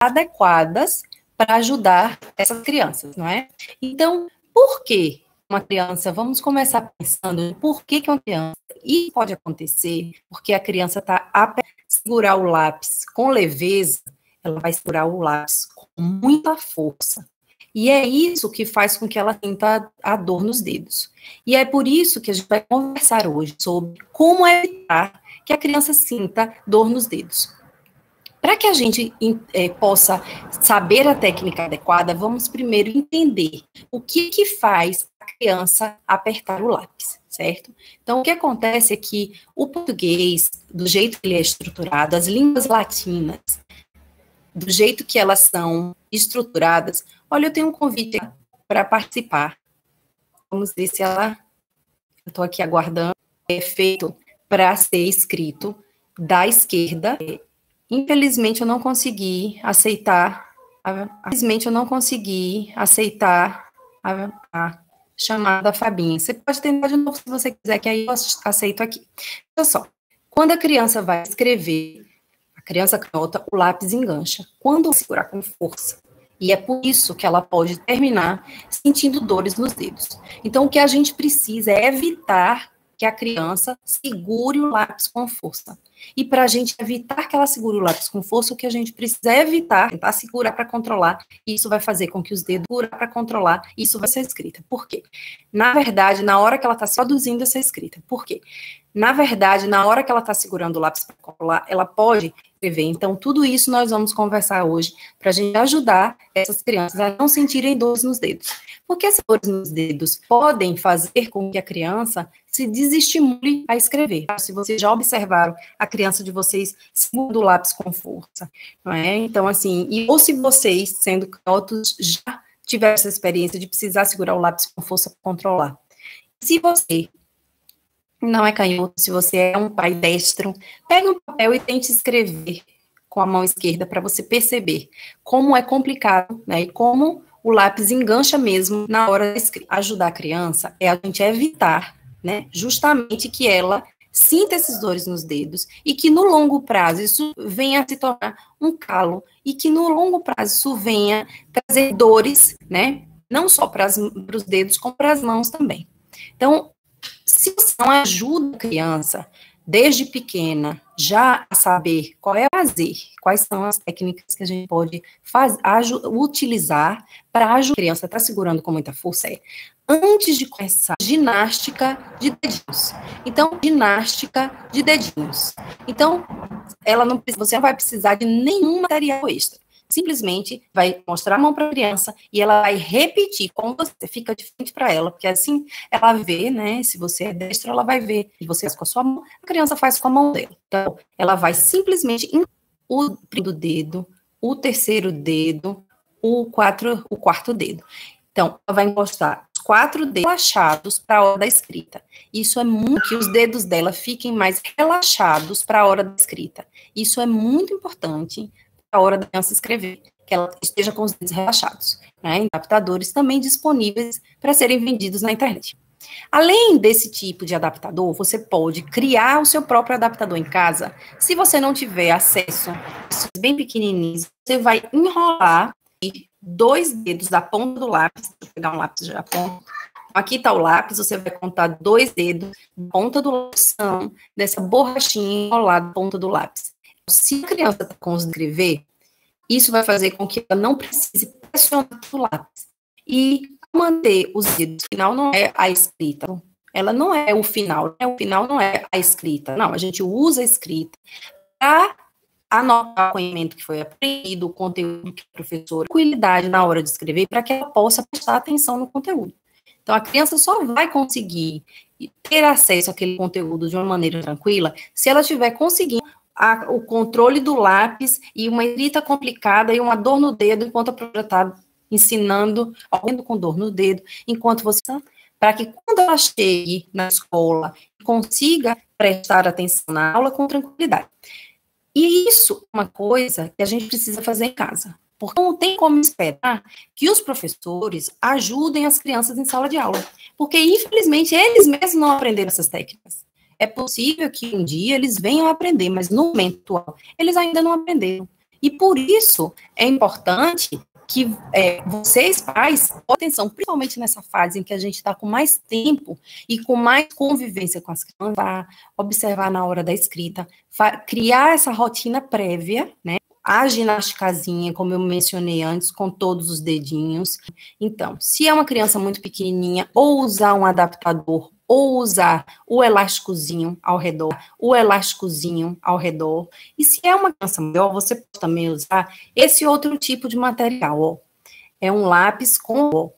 adequadas para ajudar essas crianças, não é? Então, por que uma criança, vamos começar pensando por que uma criança, e pode acontecer, porque a criança está a segurar o lápis com leveza, ela vai segurar o lápis com muita força. E é isso que faz com que ela sinta a dor nos dedos. E é por isso que a gente vai conversar hoje sobre como evitar que a criança sinta dor nos dedos. Para que a gente possa saber a técnica adequada, vamos primeiro entender o que faz a criança apertar o lápis, certo? Então, o que acontece é que o português, do jeito que ele é estruturado, as línguas latinas, do jeito que elas são estruturadas, olha, eu tenho um convite para participar. Vamos ver se ela... Eu estou aqui aguardando. É feito para ser escrito da esquerda. Infelizmente, eu não consegui aceitar. Infelizmente, eu não consegui aceitar a chamada da Fabinha. Você pode tentar de novo se você quiser, que aí eu aceito aqui. Olha só. Quando a criança vai escrever, a criança canhota, o lápis engancha. Quando segurar com força. E é por isso que ela pode terminar sentindo dores nos dedos. Então, o que a gente precisa é evitar que a criança segure o lápis com força. E para a gente evitar que ela segure o lápis com força, o que a gente precisa é evitar, tentar segurar para controlar, e isso vai fazer com que os dedos seguram para controlar, e isso vai ser escrita. Por quê? Na verdade, na hora que ela está produzindo essa escrita. Por quê? Na verdade, na hora que ela está segurando o lápis para controlar, ela pode escrever. Então, tudo isso nós vamos conversar hoje para a gente ajudar essas crianças a não sentirem dores nos dedos. Porque essas dores nos dedos podem fazer com que a criança se desestimule a escrever. Se vocês já observaram a criança de vocês segurando o lápis com força, não é? Então, assim, ou se vocês, sendo canhotos, já tiveram essa experiência de precisar segurar o lápis com força para controlar. Se você não é canhoto, se você é um pai destro, pegue um papel e tente escrever com a mão esquerda para você perceber como é complicado, né, e como o lápis engancha mesmo na hora de escrever. Ajudar a criança é a gente evitar, né, justamente que ela sinta esses dores nos dedos e que no longo prazo isso venha a se tornar um calo e que no longo prazo isso venha trazer dores, né, não só para os dedos, como para as mãos também. Então, se você não ajuda a criança, desde pequena, já a saber qual é o fazer, quais são as técnicas que a gente pode utilizar para ajudar a criança a estar segurando com muita força, antes de começar, ginástica de dedinhos. Então, ginástica de dedinhos. Então, você não vai precisar de nenhum material extra. Simplesmente vai mostrar a mão para a criança e ela vai repetir como você fica de frente para ela, porque assim ela vê, né? Se você é destro, ela vai ver e você faz com a sua mão, a criança faz com a mão dela. Então, ela vai simplesmente o primeiro dedo, o terceiro dedo, o quarto dedo. Então, ela vai encostar os 4 dedos relaxados para a hora da escrita. Isso é muito que os dedos dela fiquem mais relaxados para a hora da escrita. Isso é muito importante a hora da criança escrever, que ela esteja com os dedos relaxados, né, em adaptadores também disponíveis para serem vendidos na internet. Além desse tipo de adaptador, você pode criar o seu próprio adaptador em casa. Se você não tiver acesso a esses bem pequenininhos, você vai enrolar 2 dedos da ponta do lápis, vou pegar um lápis já ponta. Aqui está o lápis, você vai contar 2 dedos da ponta do lápis, dessa borrachinha enrolada na ponta do lápis. Se a criança está com os escrever, isso vai fazer com que ela não precise pressionar o lápis. E manter os dedos, o final não é a escrita. Ela não é o final, né? O final não é a escrita. Não, a gente usa a escrita para anotar o conhecimento que foi aprendido, o conteúdo que a professora, tranquilidade na hora de escrever, para que ela possa prestar atenção no conteúdo. Então, a criança só vai conseguir ter acesso àquele conteúdo de uma maneira tranquila se ela estiver conseguindo o controle do lápis e uma escrita complicada e uma dor no dedo, enquanto a professora está ensinando, olhando com dor no dedo, enquanto você... Para que quando ela chegue na escola, consiga prestar atenção na aula com tranquilidade. E isso é uma coisa que a gente precisa fazer em casa. Porque não tem como esperar que os professores ajudem as crianças em sala de aula. Porque, infelizmente, eles mesmos não aprenderam essas técnicas. É possível que um dia eles venham a aprender, mas no momento atual, eles ainda não aprenderam. E por isso é importante que vocês, pais, prestem atenção, principalmente nessa fase em que a gente está com mais tempo e com mais convivência com as crianças, observar na hora da escrita, criar essa rotina prévia, né? A ginásticazinha, como eu mencionei antes, com todos os dedinhos. Então, se é uma criança muito pequenininha, ou usar um adaptador, ou usar o elásticozinho ao redor, E se é uma criança maior, você pode também usar esse outro tipo de material, ó. É um lápis com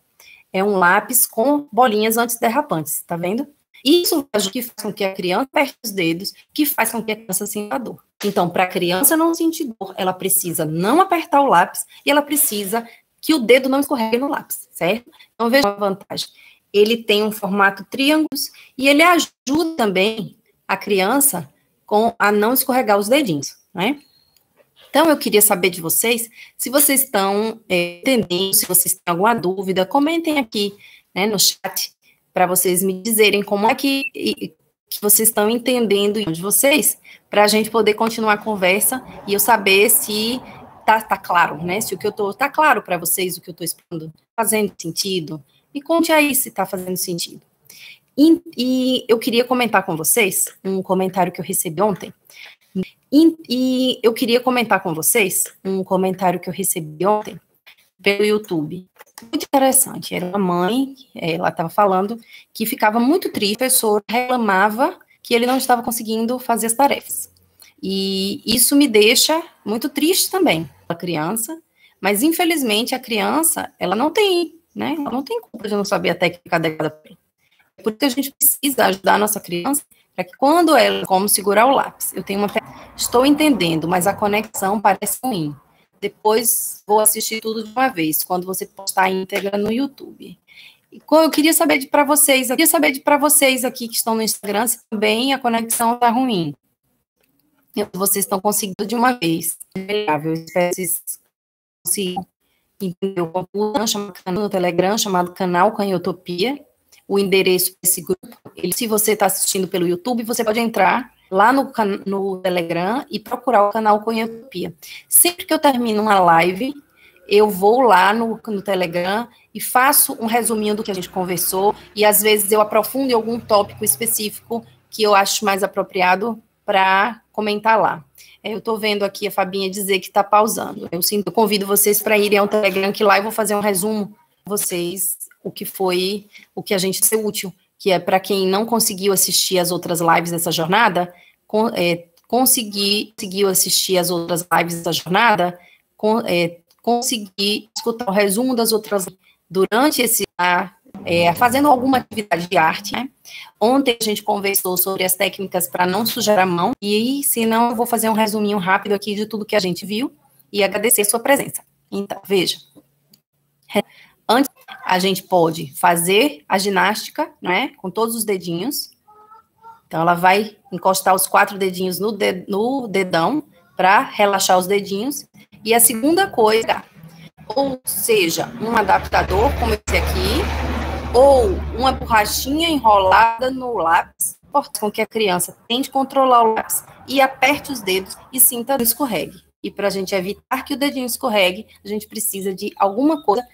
bolinhas antiderrapantes, tá vendo? Isso faz com que a criança aperte os dedos, que faz com que a criança sinta dor. Então, para a criança não sentir dor, ela precisa não apertar o lápis e ela precisa que o dedo não escorregue no lápis, certo? Então, veja a vantagem. Ele tem um formato triângulo e ele ajuda também a criança a não escorregar os dedinhos, né? Então, eu queria saber de vocês, se vocês estão entendendo, se vocês têm alguma dúvida, comentem aqui, né, no chat, para vocês me dizerem como é que vocês estão entendendo de vocês, para a gente poder continuar a conversa e eu saber se tá claro, né? Se o que eu tá claro para vocês, o que eu estou explicando, fazendo sentido. Me conte aí se está fazendo sentido. E eu queria comentar com vocês um comentário que eu recebi ontem. Pelo YouTube. Muito interessante. Era uma mãe, ela estava falando que ficava muito triste, o professor reclamava que ele não estava conseguindo fazer as tarefas. E isso me deixa muito triste também, a criança, mas infelizmente a criança, ela não tem, né? Ela não tem culpa de não saber a técnica adequada. É por isso que a gente precisa ajudar a nossa criança, para que quando ela, como segurar o lápis, estou entendendo, mas a conexão parece ruim. Depois vou assistir tudo de uma vez, quando você postar a íntegra no YouTube. E eu queria saber para vocês aqui que estão no Instagram, se também a conexão está ruim. Vocês estão conseguindo de uma vez. Eu espero que vocês consigam entender o conteúdo no Telegram, chamado Canal Canhotopia. O endereço desse grupo, se você está assistindo pelo YouTube, você pode entrar lá no Telegram e procurar o canal Canhotopia. Sempre que eu termino uma live, eu vou lá no Telegram e faço um resuminho do que a gente conversou, e às vezes eu aprofundo em algum tópico específico que eu acho mais apropriado para comentar lá. Eu estou vendo aqui a Fabinha dizer que está pausando. Eu convido vocês para irem ao Telegram, que lá eu vou fazer um resumo para vocês, o que a gente ser útil, que é para quem não conseguiu assistir as outras lives dessa jornada, conseguir assistir as outras lives dessa jornada, conseguir escutar o resumo das outras durante fazendo alguma atividade de arte, né? Ontem a gente conversou sobre as técnicas para não sujar a mão, e se não, eu vou fazer um resuminho rápido aqui de tudo que a gente viu e agradecer a sua presença. Então, veja. Antes, a gente pode fazer a ginástica, né, com todos os dedinhos. Então, ela vai encostar os 4 dedinhos no dedão para relaxar os dedinhos. E a segunda coisa, ou seja, um adaptador, como esse aqui, ou uma borrachinha enrolada no lápis, com que a criança tente controlar o lápis e aperte os dedos e sinta o escorregue. E para a gente evitar que o dedinho escorregue, a gente precisa de alguma coisa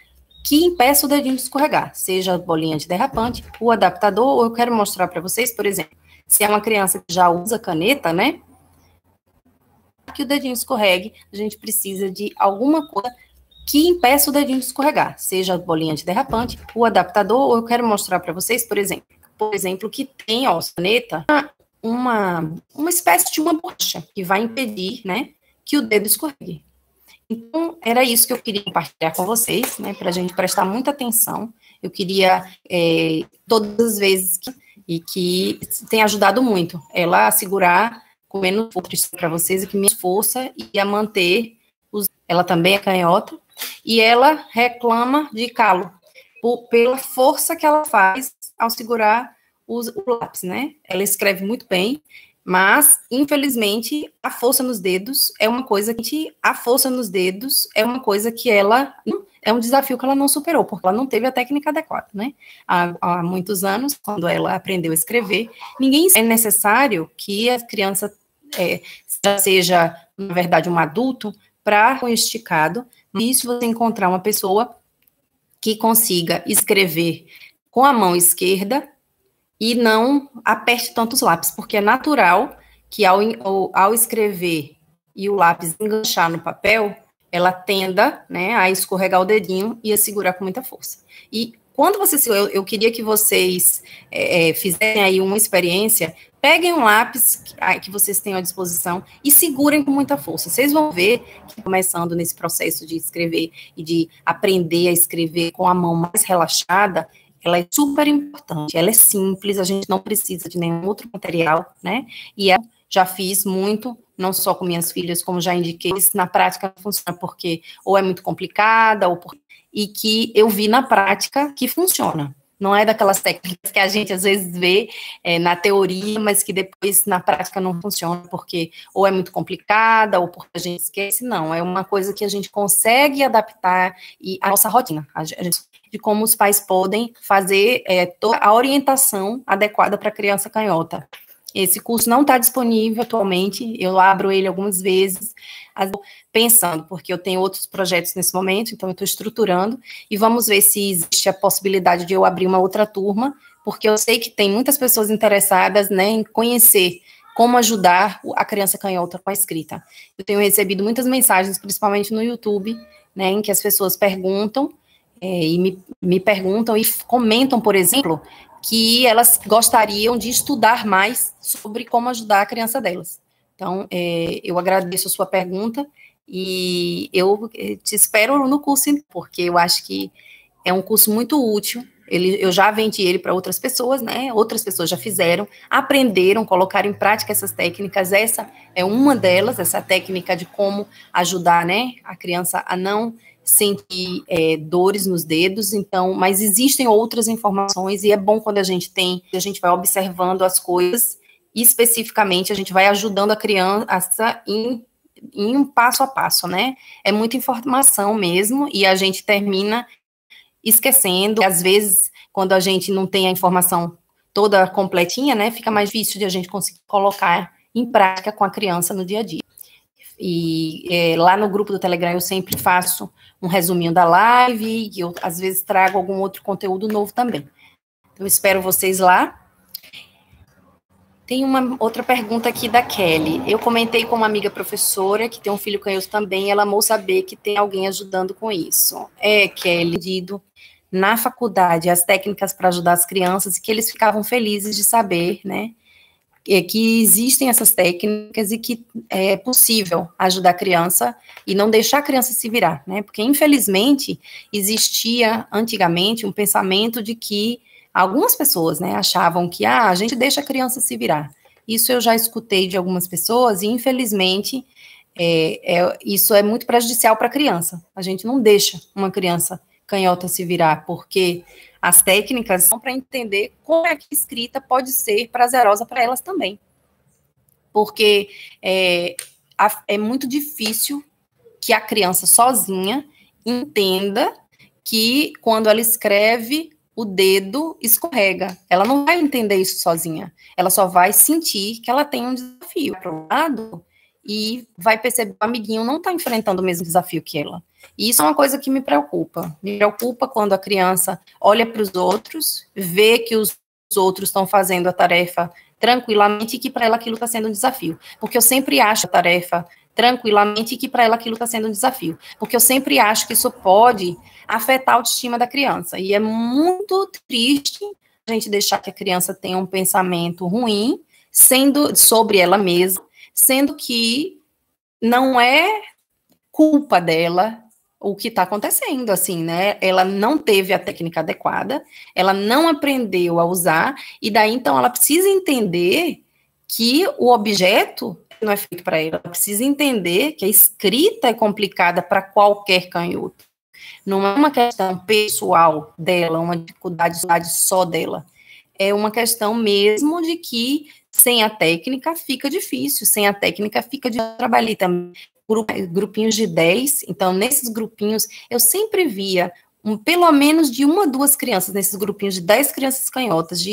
que impeça o dedinho de escorregar, seja a bolinha antiderrapante, o adaptador, ou eu quero mostrar para vocês, por exemplo, se é uma criança que já usa caneta, né, que o dedinho escorregue, a gente precisa de alguma coisa que impeça o dedinho de escorregar, seja a bolinha antiderrapante, o adaptador, ou eu quero mostrar para vocês, por exemplo, que tem, ó, caneta, uma espécie de uma borracha, que vai impedir, né, que o dedo escorregue. Então, era isso que eu queria compartilhar com vocês, né, para a gente prestar muita atenção. Eu queria, todas as vezes, que tem ajudado muito, ela a segurar com menos força para vocês, e que menos força, e a manter, ela também é canhota, e ela reclama de calo, pela força que ela faz ao segurar o lápis, né, ela escreve muito bem, mas, infelizmente, a força nos dedos é uma coisa que ela é um desafio que ela não superou, porque ela não teve a técnica adequada, né? Há muitos anos, quando ela aprendeu a escrever, é necessário que a criança seja, na verdade, um adulto, para o esticado, e se você encontrar uma pessoa que consiga escrever com a mão esquerda e não aperte tantos lápis, porque é natural que ao escrever e o lápis enganchar no papel, ela tenda, né, a escorregar o dedinho e a segurar com muita força. E quando eu queria que vocês fizessem aí uma experiência, peguem um lápis que vocês tenham à disposição e segurem com muita força. Vocês vão ver que começando nesse processo de escrever e de aprender a escrever com a mão mais relaxada, ela é super importante, ela é simples, a gente não precisa de nenhum outro material, né? E eu já fiz muito, não só com minhas filhas, como já indiquei, na prática não funciona porque ou é muito complicada, e que eu vi na prática que funciona. Não é daquelas técnicas que a gente às vezes vê na teoria, mas que depois na prática não funciona, porque ou é muito complicada, ou porque a gente esquece, não. É uma coisa que a gente consegue adaptar à nossa rotina, de como os pais podem fazer toda a orientação adequada para a criança canhota. Esse curso não está disponível atualmente, eu abro ele algumas vezes, pensando, porque eu tenho outros projetos nesse momento, então eu estou estruturando, e vamos ver se existe a possibilidade de eu abrir uma outra turma, porque eu sei que tem muitas pessoas interessadas, né, em conhecer como ajudar a criança canhota com a escrita. Eu tenho recebido muitas mensagens, principalmente no YouTube, né, em que as pessoas perguntam, e me perguntam e comentam, por exemplo, que elas gostariam de estudar mais sobre como ajudar a criança delas. Então, eu agradeço a sua pergunta e eu te espero no curso, porque eu acho que é um curso muito útil. Eu já vendi ele para outras pessoas, né? Outras pessoas já fizeram, aprenderam, colocaram em prática essas técnicas. Essa é uma delas, essa técnica de como ajudar, né, a criança a não sentir dores nos dedos. Então, mas existem outras informações e é bom quando a gente vai observando as coisas e especificamente a gente vai ajudando a criança em um passo a passo, né? É muita informação mesmo e a gente termina esquecendo. Às vezes, quando a gente não tem a informação toda completinha, né, fica mais difícil de a gente conseguir colocar em prática com a criança no dia a dia. E lá no grupo do Telegram eu sempre faço um resuminho da live, e eu às vezes trago algum outro conteúdo novo também. Então, espero vocês lá. Tem uma outra pergunta aqui da Kelly. Eu comentei com uma amiga professora que tem um filho canhoto também, ela amou saber que tem alguém ajudando com isso. Kelly, na faculdade, as técnicas para ajudar as crianças, e que eles ficavam felizes de saber, né, que existem essas técnicas e que é possível ajudar a criança e não deixar a criança se virar, né? Porque, infelizmente, existia antigamente um pensamento de que algumas pessoas, né, achavam que a gente deixa a criança se virar. Isso eu já escutei de algumas pessoas e, infelizmente, isso é muito prejudicial para a criança. A gente não deixa uma criança canhota se virar, porque as técnicas são para entender como é que a escrita pode ser prazerosa para elas também. Porque é muito difícil que a criança sozinha entenda que quando ela escreve, o dedo escorrega. Ela não vai entender isso sozinha. Ela só vai sentir que ela tem um desafio para o lado e vai perceber que o amiguinho não está enfrentando o mesmo desafio que ela. E isso é uma coisa que me preocupa. Me preocupa quando a criança olha para os outros, vê que os outros estão fazendo a tarefa tranquilamente e que para ela aquilo está sendo um desafio. Porque eu sempre acho a tarefa tranquilamente e que para ela aquilo está sendo um desafio. Porque eu sempre acho que isso pode afetar a autoestima da criança. E é muito triste a gente deixar que a criança tenha um pensamento ruim sobre ela mesma, sendo que não é culpa dela o que está acontecendo, assim, né? Ela não teve a técnica adequada, ela não aprendeu a usar, e daí, então, ela precisa entender que o objeto não é feito para ela, ela precisa entender que a escrita é complicada para qualquer canhoto. Não é uma questão pessoal dela, uma dificuldade só dela. É uma questão mesmo de que sem a técnica fica difícil, sem a técnica fica de trabalhar também. Grupinhos de 10, então nesses grupinhos eu sempre via pelo menos de 1 a 2 crianças, nesses grupinhos de 10 crianças canhotas,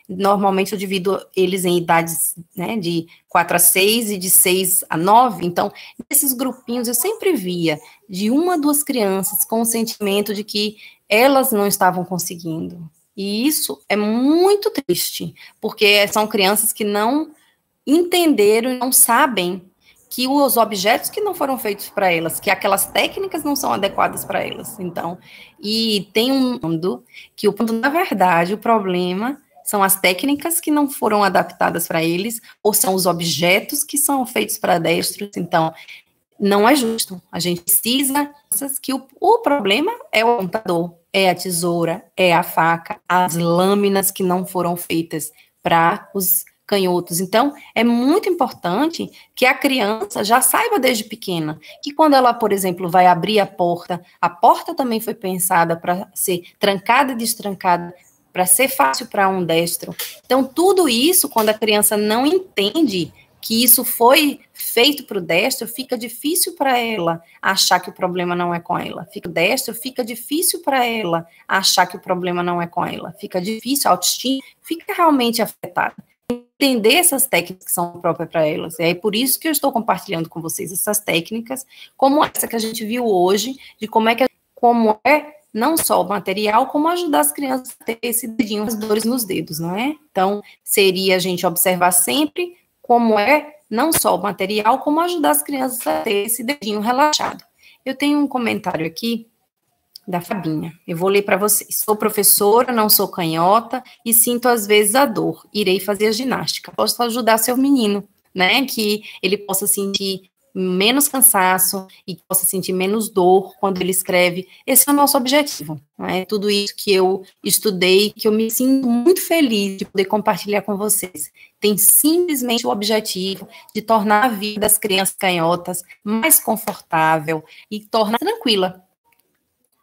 normalmente eu divido eles em idades, né, de 4 a 6 e de 6 a 9, então, nesses grupinhos eu sempre via de 1 a 2 crianças com o sentimento de que elas não estavam conseguindo, e isso é muito triste, porque são crianças que não entenderam e não sabem que os objetos que não foram feitos para elas, que aquelas técnicas não são adequadas para elas. Então, e tem um mundo que, na verdade, o problema são as técnicas que não foram adaptadas para eles, ou são os objetos que são feitos para destros. Então, não é justo. A gente precisa que o problema é o computador, é a tesoura, é a faca, as lâminas que não foram feitas para os canhotos. Então, é muito importante que a criança já saiba desde pequena que quando ela, por exemplo, vai abrir a porta também foi pensada para ser trancada e destrancada, para ser fácil para um destro. Então, tudo isso, quando a criança não entende que isso foi feito para o destro, fica difícil para ela achar que o problema não é com ela. Fica difícil para ela achar que o problema não é com ela. Fica difícil, a autoestima fica realmente afetada. Entender essas técnicas que são próprias para elas. É por isso que eu estou compartilhando com vocês essas técnicas, como essa que a gente viu hoje, de como é não só o material, como ajudar as crianças a ter esse dedinho, as dores nos dedos, não é? Então, seria a gente observar sempre como é não só o material, como ajudar as crianças a ter esse dedinho relaxado. Eu tenho um comentário aqui da Fabinha. Eu vou ler para vocês. Sou professora, não sou canhota e sinto às vezes a dor. Irei fazer a ginástica. Posso ajudar seu menino, né? Que ele possa sentir menos cansaço e que possa sentir menos dor quando ele escreve. Esse é o nosso objetivo, né? Tudo isso que eu estudei, que eu me sinto muito feliz de poder compartilhar com vocês. Tem simplesmente o objetivo de tornar a vida das crianças canhotas mais confortável e tornar tranquila.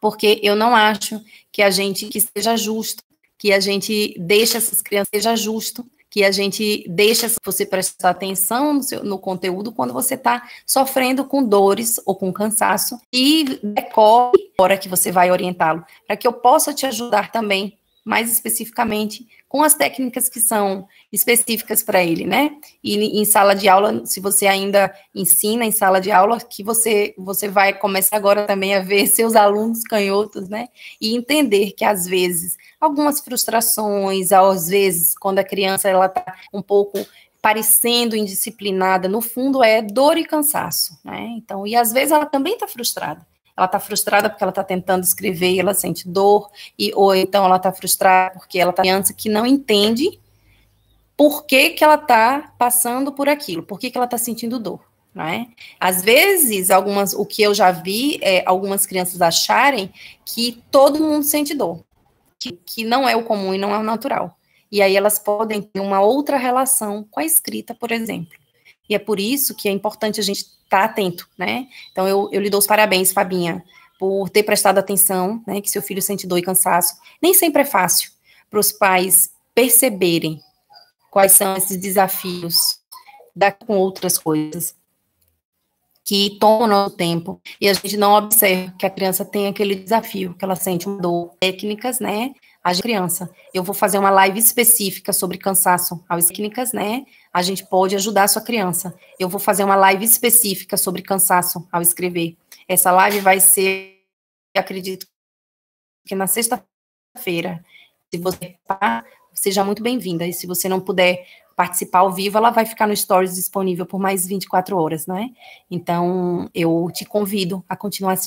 Porque eu não acho que seja justo, que a gente deixe essas crianças, seja justo, que a gente deixe você prestar atenção no conteúdo quando você está sofrendo com dores ou com cansaço e decore a hora que você vai orientá-lo, para que eu possa te ajudar também, mais especificamente, com as técnicas que são específicas para ele, né? E em sala de aula, se você ainda ensina em sala de aula, que você vai começar agora também a ver seus alunos canhotos, né? E entender que, às vezes, algumas frustrações, às vezes, quando a criança ela está um pouco parecendo indisciplinada, no fundo é dor e cansaço, né? Então, e às vezes ela também está frustrada. Ela está frustrada porque ela está tentando escrever e ela sente dor, ou então ela está frustrada porque ela está criança que não entende por que ela está passando por aquilo, por que ela está sentindo dor, não é? Às vezes, o que eu já vi é algumas crianças acharem que todo mundo sente dor, que não é o comum e não é o natural. E aí elas podem ter uma outra relação com a escrita, por exemplo. E é por isso que é importante a gente estar atento, né? Então, eu lhe dou os parabéns, Fabinha, por ter prestado atenção, né, que seu filho sente dor e cansaço. Nem sempre é fácil para os pais perceberem quais são esses desafios com outras coisas que tomam nosso tempo, e a gente não observa que a criança tem aquele desafio, que ela sente uma dor. Técnicas, né, a criança. Eu vou fazer uma live específica sobre cansaço às técnicas, né, a gente pode ajudar a sua criança. Eu vou fazer uma live específica sobre cansaço ao escrever. Essa live vai ser, acredito, que na sexta-feira. Se você seja muito bem-vinda, e se você não puder participar ao vivo, ela vai ficar no Stories disponível por mais 24 horas, né? Então, eu te convido a continuar